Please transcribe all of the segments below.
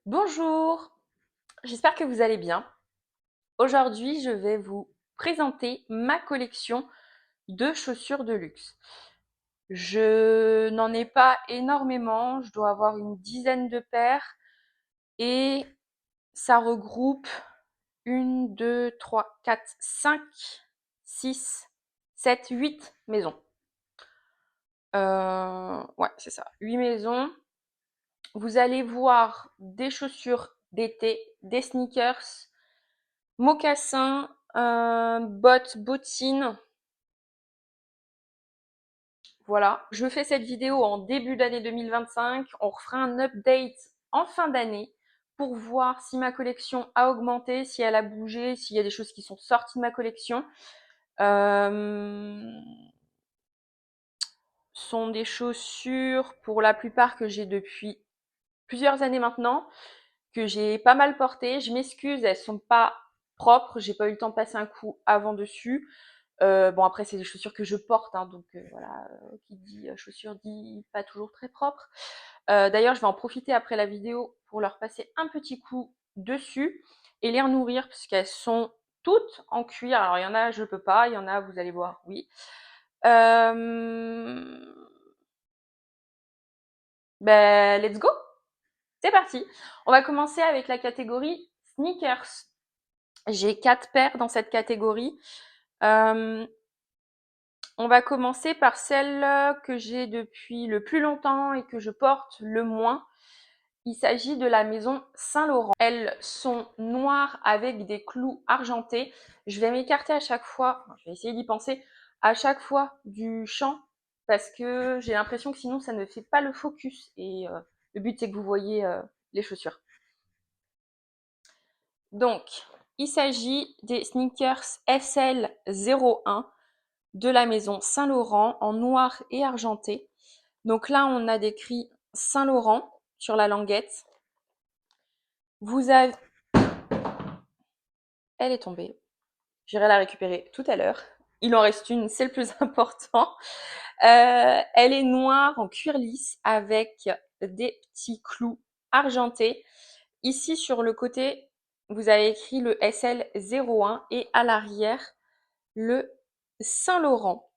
Bonjour, j'espère que vous allez bien. Aujourd'hui, je vais vous présenter ma collection de chaussures de luxe. Je n'en ai pas énormément, je dois avoir une dizaine de paires et ça regroupe une, 2, 3, 4, 5, 6, 7, 8 maisons. Ouais, c'est ça, 8 maisons. Vous allez voir des chaussures d'été, des sneakers, mocassins, bottes, bottines. Voilà. Je fais cette vidéo en début d'année 2025. On refera un update en fin d'année pour voir si ma collection a augmenté, si elle a bougé, s'il y a des choses qui sont sorties de ma collection. Euh, sont des chaussures pour la plupart que j'ai depuis plusieurs années maintenant, que j'ai pas mal portées. Je m'excuse, elles sont pas propres, j'ai pas eu le temps de passer un coup avant dessus. Bon après c'est des chaussures que je porte, hein, donc voilà, qui dit chaussures dit pas toujours très propre. D'ailleurs je vais en profiter après la vidéo pour leur passer un petit coup dessus et les renourrir puisqu'elles sont toutes en cuir. Alors il y en a je peux pas, il y en a vous allez voir oui. Euh... Ben let's go, c'est parti. On va commencer avec la catégorie sneakers. J'ai 4 paires dans cette catégorie. Euh, On va commencer par celle que j'ai depuis le plus longtemps et que je porte le moins. Il s'agit de la maison Saint-Laurent. Elles sont noires avec des clous argentés. Je vais m'écarter à chaque fois, je vais essayer d'y penser, à chaque fois du champ parce que j'ai l'impression que sinon ça ne fait pas le focus et le but c'est que vous voyez les chaussures. Donc, il s'agit des sneakers SL01 de la maison Saint-Laurent en noir et argenté. Donc là, on a décrit Saint-Laurent sur la languette. Vous avez... Elle est tombée. J'irai la récupérer tout à l'heure. Il en reste une, c'est le plus important. Elle est noire en cuir lisse avec des petits clous argentés. Ici, sur le côté, vous avez écrit le SL01 et à l'arrière, le Saint-Laurent.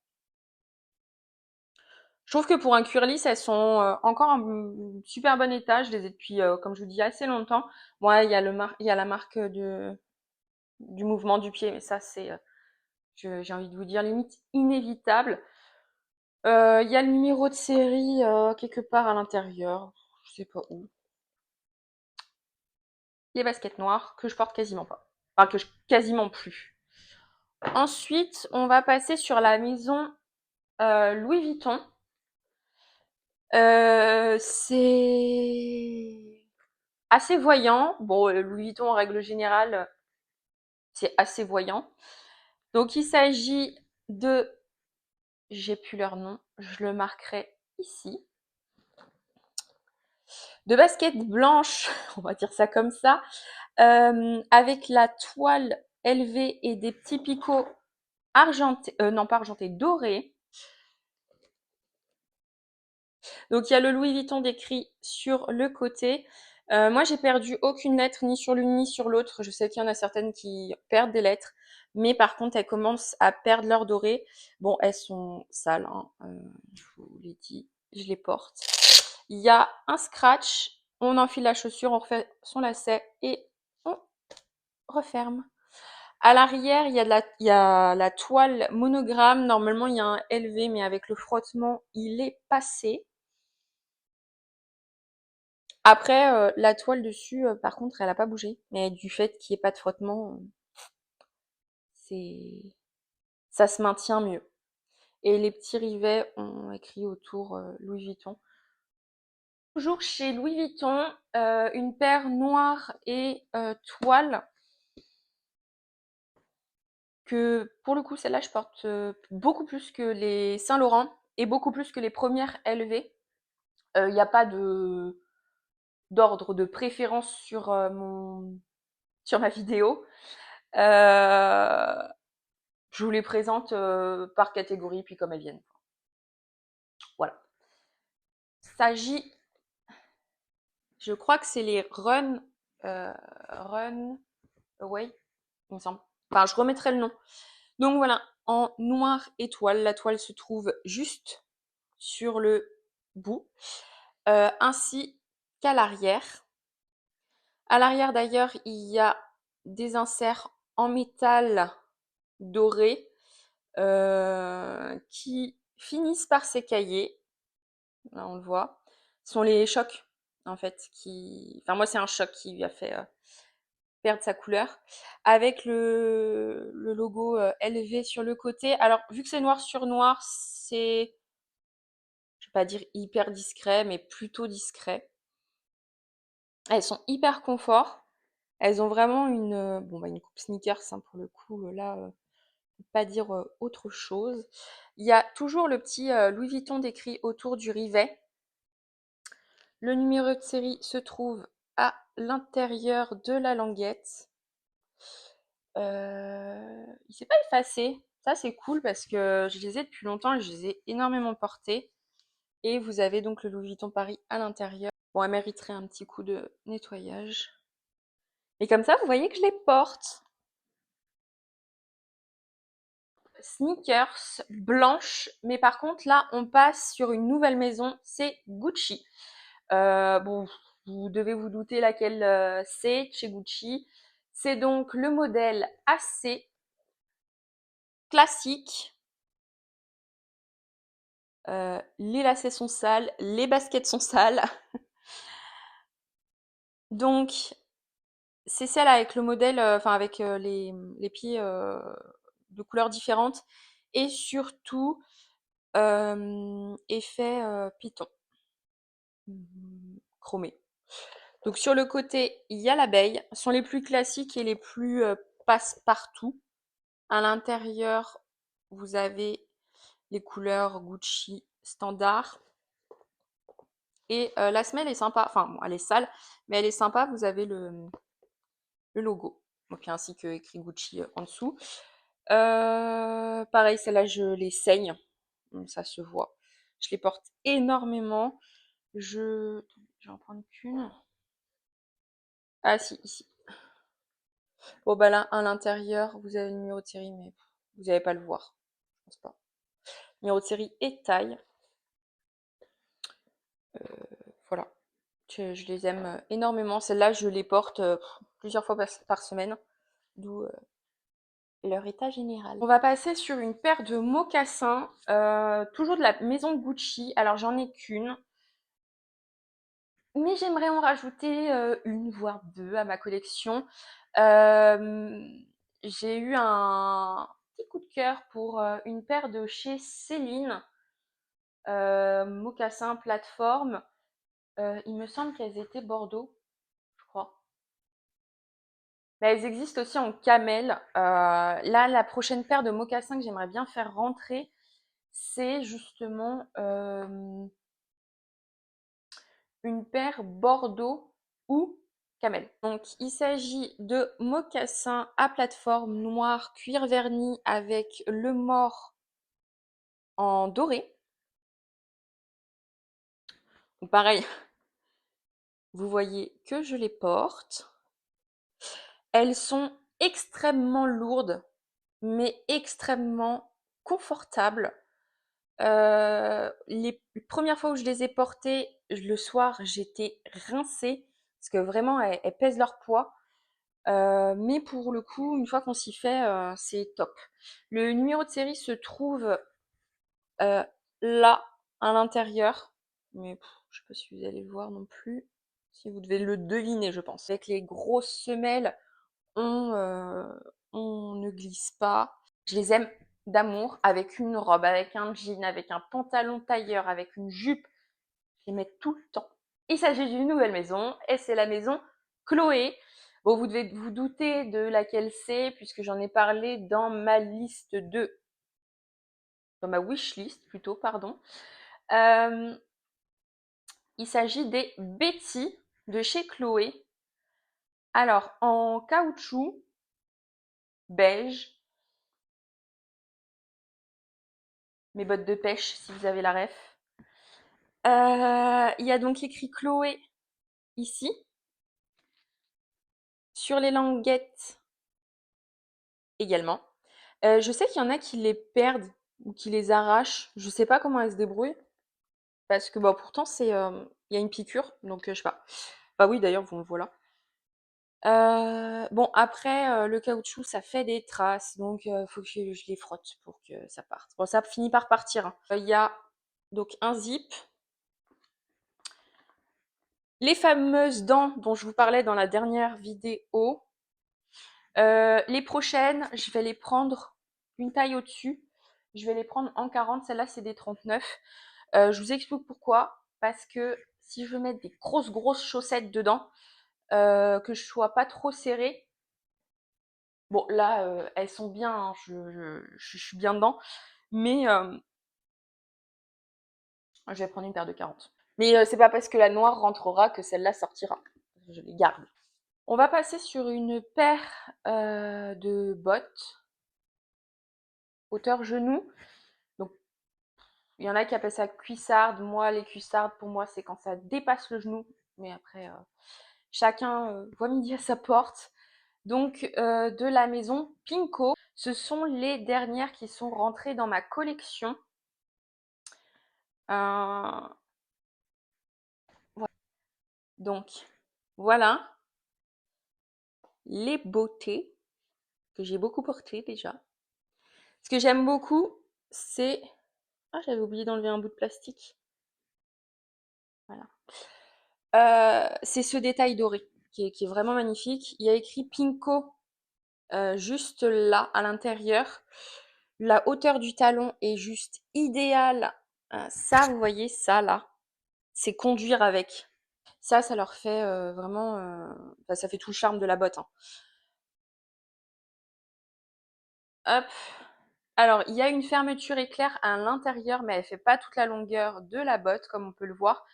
Je trouve que pour un cuir lisse, elles sont encore en super bon état. Je les ai depuis, comme je vous dis, assez longtemps. Bon, il y a il y a la marque du mouvement du pied, mais ça, c'est, j'ai envie de vous dire, limite inévitable. Il y a le numéro de série quelque part à l'intérieur. Je sais pas où. Les baskets noires que je porte quasiment pas. Enfin, quasiment plus. Ensuite, on va passer sur la maison Louis Vuitton. C'est assez voyant. Bon, Louis Vuitton, en règle générale, c'est assez voyant. Donc, il s'agit de... J'ai plus leur nom. Je le marquerai ici. De baskets blanches, on va dire ça comme ça, avec la toile élevée et des petits picots argentés, non pas argentés, dorés. Donc il y a le Louis Vuitton décrit sur le côté. Moi, j'ai perdu aucune lettre ni sur l'une ni sur l'autre. Je sais qu'il y en a certaines qui perdent des lettres, mais par contre, elles commencent à perdre leur doré. Bon, elles sont sales, hein, je vous l'ai dit, je les porte. Il y a un scratch, on enfile la chaussure, on refait son lacet et on referme. À l'arrière, il y a la toile monogramme. Normalement, il y a un LV, mais avec le frottement, il est passé. Après, la toile dessus, par contre, elle a pas bougé. Mais du fait qu'il n'y ait pas de frottement, c'est ça se maintient mieux. Et les petits rivets ont écrit autour Louis Vuitton. Toujours chez Louis Vuitton, une paire noire et toile que pour le coup celle-là je porte beaucoup plus que les Saint-Laurent et beaucoup plus que les premières LV. Il n'y a pas de d'ordre de préférence sur sur ma vidéo. Euh, je vous les présente par catégorie puis comme elles viennent. Voilà. S'agit, Je crois que c'est les Run Away, il me semble. Enfin, je remettrai le nom. Donc voilà, en noir étoile, la toile se trouve juste sur le bout, ainsi qu'à l'arrière. À l'arrière d'ailleurs, il y a des inserts en métal doré qui finissent par s'écailler. Là, on le voit. Ce sont les chocs, en fait, qui. Enfin, moi, c'est un choc qui lui a fait perdre sa couleur. Avec le logo LV sur le côté. Alors, vu que c'est noir sur noir, c'est, je vais pas dire hyper discret, mais plutôt discret. Elles sont hyper confort. Elles ont vraiment une coupe sneakers, hein, pour le coup, là, pas dire autre chose. Il y a toujours le petit Louis Vuitton décrit autour du rivet. Le numéro de série se trouve à l'intérieur de la languette. Il s'est pas effacé. Ça, c'est cool parce que je les ai depuis longtemps et je les ai énormément portés. Et vous avez donc le Louis Vuitton Paris à l'intérieur. Bon, elle mériterait un petit coup de nettoyage. Et comme ça, vous voyez que je les porte. Sneakers blanches, mais par contre, là, on passe sur une nouvelle maison, c'est Gucci. Bon, vous devez vous douter laquelle c'est chez Gucci. C'est donc le modèle assez classique. Les lacets sont sales, les baskets sont sales. Donc, c'est celle avec le modèle, enfin avec les pieds de couleurs différentes et surtout effet python chromé. Donc sur le côté, il y a l'abeille. Ce sont les plus classiques et les plus passe-partout. À l'intérieur, vous avez les couleurs Gucci standard. Et la semelle est sympa. Enfin, bon, elle est sale, mais elle est sympa. Vous avez le logo. Donc, ainsi que écrit Gucci en dessous. Pareil, celle-là, je les saigne. Donc, ça se voit. Je les porte énormément. Je vais en prendre qu'une. Ah si, ici. Bon bah là, à l'intérieur, vous avez le numéro de série, mais vous n'allez pas le voir. Je pense pas. Numéro de série et taille. Voilà. Je les aime énormément. Celles-là, je les porte plusieurs fois par semaine. D'où leur état général. On va passer sur une paire de mocassins, toujours de la maison Gucci. Alors j'en ai qu'une, mais j'aimerais en rajouter une voire deux à ma collection. Euh, j'ai eu un petit coup de cœur pour une paire de chez Céline, mocassins plateforme. Il me semble qu'elles étaient Bordeaux, je crois. Mais elles existent aussi en camel. Là, la prochaine paire de mocassins que j'aimerais bien faire rentrer, c'est justement une paire Bordeaux ou camel. Donc, il s'agit de mocassins à plateforme noir cuir verni avec le mort en doré. Donc, pareil, vous voyez que je les porte. Elles sont extrêmement lourdes, mais extrêmement confortables. Les premières fois où je les ai portées, le soir, j'étais rincée parce que vraiment, elles pèsent leur poids. Mais pour le coup, une fois qu'on s'y fait, c'est top. Le numéro de série se trouve euh, là, à l'intérieur. Mais je sais pas si vous allez le voir non plus. Si vous devez le deviner, je pense. Avec les grosses semelles, on, euh, on ne glisse pas. Je les aime d'amour, avec une robe, avec un jean, avec un pantalon tailleur, avec une jupe. Je les mets tout le temps. Il s'agit d'une nouvelle maison et c'est la maison Chloé. Bon, vous devez vous douter de laquelle c'est puisque j'en ai parlé dans ma liste dans ma wish list plutôt, pardon. Euh, il s'agit des Betty de chez Chloé. Alors, en caoutchouc beige, mes bottes de pêche si vous avez la ref. Il y a donc écrit Chloé ici. Sur les languettes également. Je sais qu'il y en a qui les perdent ou qui les arrachent. Je sais pas comment elles se débrouillent. Parce que bah, pourtant, il y a une piqûre. Donc, je sais pas. Bah oui, d'ailleurs, bon, voilà. Bon, après, le caoutchouc, ça fait des traces. Donc, faut que je les frotte pour que ça parte. Bon, ça finit par partir, hein. Il y a donc un zip. Les fameuses dents dont je vous parlais dans la dernière vidéo. Les prochaines, je vais les prendre une taille au-dessus. Je vais les prendre en 40. Celle-là, c'est des 39. Je vous explique pourquoi. Parce que si je veux mettre des grosses chaussettes dedans, que je sois pas trop serrée. Bon, là, elles sont bien, hein, je suis bien dedans. Mais je vais prendre une paire de 40. Mais c'est pas parce que la noire rentrera que celle-là sortira. Je les garde. On va passer sur une paire de bottes hauteur genou. Donc, il y en a qui appellent ça cuissarde. Moi, les cuissardes, pour moi, c'est quand ça dépasse le genou. Mais après, chacun voit midi à sa porte. Donc, de la maison Pinko. Ce sont les dernières qui sont rentrées dans ma collection. Voilà. Donc, voilà les beautés que j'ai beaucoup portées déjà. Ce que j'aime beaucoup, c'est... Ah, j'avais oublié d'enlever un bout de plastique. Voilà. C'est ce détail doré qui est vraiment magnifique. Il y a écrit Pinko juste là, à l'intérieur. La hauteur du talon est juste idéale. Ça, vous voyez, ça là, c'est conduire avec. Ça leur fait vraiment... enfin, ça fait tout le charme de la botte, hein. Hop. Alors, il y a une fermeture éclair à l'intérieur, mais elle fait pas toute la longueur de la botte, comme on peut le voir.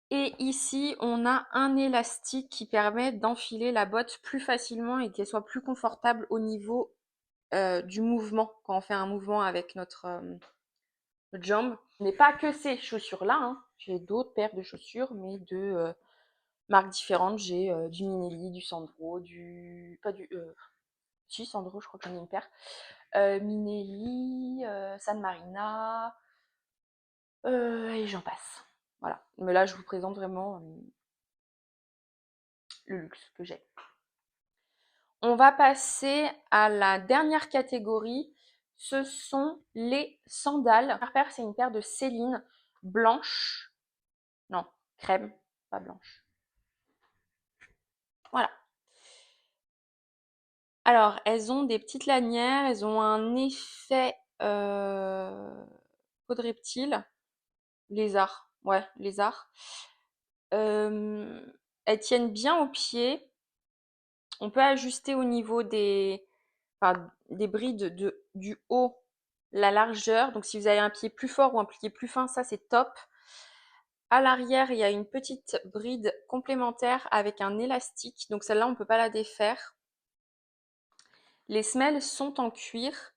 Et ici, on a un élastique qui permet d'enfiler la botte plus facilement et qu'elle soit plus confortable au niveau du mouvement, quand on fait un mouvement avec notre jambe. Je n'ai pas que ces chaussures-là, hein. J'ai d'autres paires de chaussures, mais de marques différentes. J'ai du Minelli, du Sandro, du... Pas du... Si, Sandro, je crois que j'en ai une paire. Minelli, San Marina, et j'en passe. Voilà. Mais là, je vous présente vraiment le luxe que j'ai. On va passer à la dernière catégorie. Ce sont les sandales. La première paire, c'est une paire de Céline blanche. Non, crème, pas blanche. Voilà. Alors, elles ont des petites lanières, elles ont un effet peau de reptile. Lézard, ouais, lézard. Elles tiennent bien aux pieds. On peut ajuster au niveau des brides du haut la largeur. Donc si vous avez un pied plus fort ou un pied plus fin, ça c'est top. À l'arrière, il y a une petite bride complémentaire avec un élastique. Donc celle-là, on ne peut pas la défaire. Les semelles sont en cuir.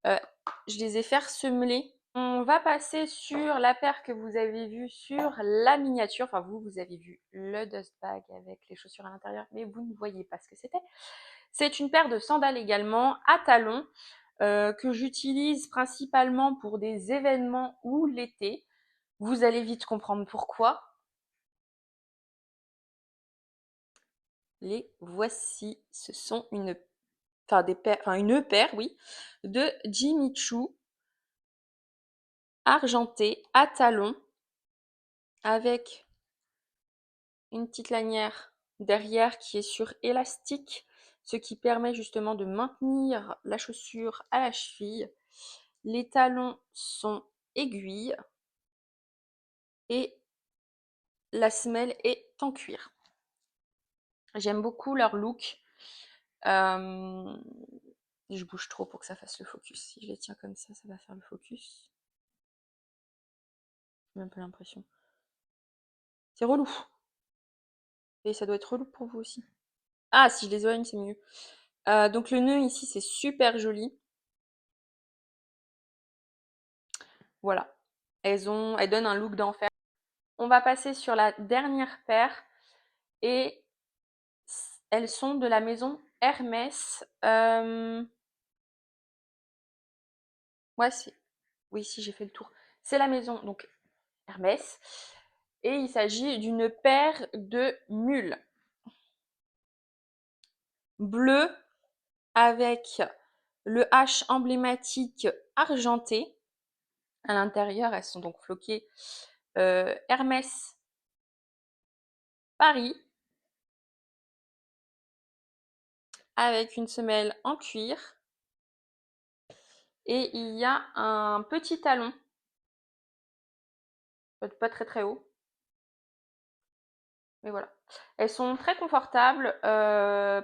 Je les ai fait semeler. On va passer sur la paire que vous avez vue sur la miniature. Enfin, vous avez vu le dust bag avec les chaussures à l'intérieur, mais vous ne voyez pas ce que c'était. C'est une paire de sandales également à talons que j'utilise principalement pour des événements ou l'été. Vous allez vite comprendre pourquoi. Les voici. Ce sont une paire, oui, de Jimmy Choo argenté à talons avec une petite lanière derrière qui est sur élastique, ce qui permet justement de maintenir la chaussure à la cheville. Les talons sont aiguilles et la semelle est en cuir. J'aime beaucoup leur look. Je bouge trop pour que ça fasse le focus. Si je les tiens comme ça va faire le focus. J'ai un peu l'impression. C'est relou. Et ça doit être relou pour vous aussi. Ah, si je les éloigne, c'est mieux. Donc le nœud ici, c'est super joli. Voilà. Elles donnent un look d'enfer. on va passer sur la dernière paire et elles sont de la maison Hermès. Ouais, oui, si j'ai fait le tour. C'est la maison donc Hermès et il s'agit d'une paire de mules bleues avec le H emblématique argenté. À l'intérieur, elles sont donc floquées Hermès Paris avec une semelle en cuir et il y a un petit talon, pas très très haut, mais voilà. Elles sont très confortables.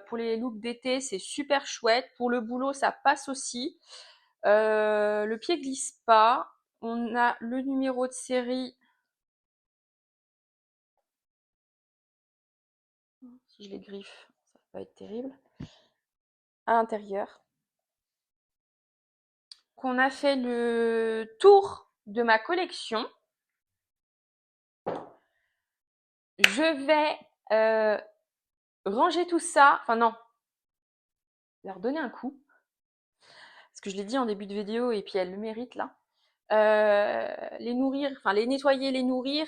Pour les looks d'été, c'est super chouette. Pour le boulot, ça passe aussi. Le pied glisse pas. On a le numéro de série. Si je les griffe, ça va être terrible. À l'intérieur. Qu'on a fait le tour de ma collection. Je vais ranger tout ça. Enfin non, leur donner un coup. Parce que je l'ai dit en début de vidéo et puis elle le mérite là. Les nourrir, enfin les nettoyer, les nourrir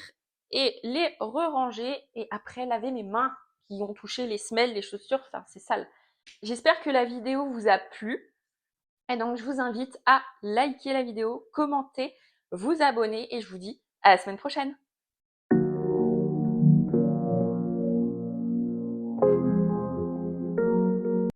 et les re-ranger et après laver mes mains qui ont touché les semelles, les chaussures, enfin c'est sale. J'espère que la vidéo vous a plu et donc je vous invite à liker la vidéo, commenter, vous abonner et je vous dis à la semaine prochaine.